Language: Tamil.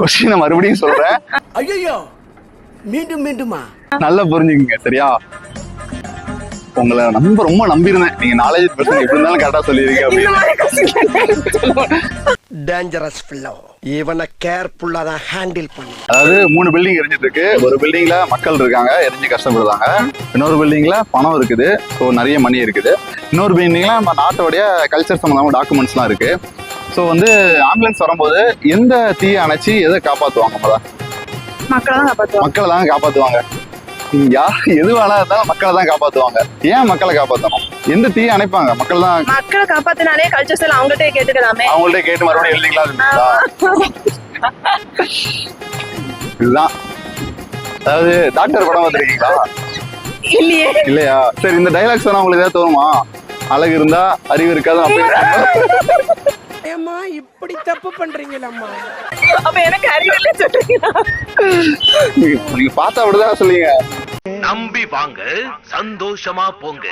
கொஸ்டினை மறுபடியும் சொல்றேன். ஐயோ மீண்டும் மீண்டுமா? நல்லா புரிஞ்சுக்கங்க சரியா? உங்களை ரொம்ப நம்பியிருந்தேன். நீங்க நாலேஜ் பர்சன் எப்படி இருந்தாலும் கரெக்டா சொல்லிருக்கீங்க அப்படின்னு. டேஞ்சரஸ் ஃபில்லோ, இவனை கேர்ஃபுல்லா தான் ஹேண்டில் பண்ணு. அதாவது 3 பில்டிங் எரிஞ்சிட்டு இருக்கு. ஒரு பில்டிங்ல மக்கள் இருக்காங்க, எரிஞ்சு கஷ்டப்படுறாங்க. இன்னொரு பில்டிங்ல பணம் இருக்குது, ஸோ நிறைய மணி இருக்குது. இன்னொரு பில்டிங்ல நம்ம நாட்டோடைய கல்ச்சர் சம்பந்தமான டாக்குமெண்ட்ஸ்லாம் இருக்கு. ஸோ வந்து ஆம்புலன்ஸ் வரும்போது எந்த தீயை அணைச்சி எதை காப்பாற்றுவாங்க? மக்களை தான் காப்பாற்றுவாங்க. யார் எதுவானா இருந்தாலும் மக்களை தான் காப்பாற்றுவாங்க. ஏன் மக்களை காப்பாற்றணும்? எந்த தீயை அணைப்பாங்க? மக்கள் தான். மக்களை காப்பாத்தினாலே கல்ச்சர்ஸ் எல்லாம் அவங்கள்ட்ட கேட்டுக்கலாமே. அவங்கள்ட்ட கேட்டு மறுபடியும் எழுதிங்களா? இதுதான். அதாவது டாக்டர் படம் பார்த்துருக்கீங்களா? இல்லையே. இல்லையா? சரி, இந்த டைலாக்ஸ் எல்லாம் உங்களுக்கு ஏதாவது தோணுமா? அழகு இருந்தா அறிவு இருக்காது அப்படின்னு. ஏம்மா இப்படி தப்பு பண்றீங்களம்மா? அப்ப எனக்கு அறிவு இல்ல சொல்றீங்களா? நீங்க பார்த்தா அப்படிதான் சொல்லுங்க. நம்பி வாங்க, சந்தோஷமா போங்க.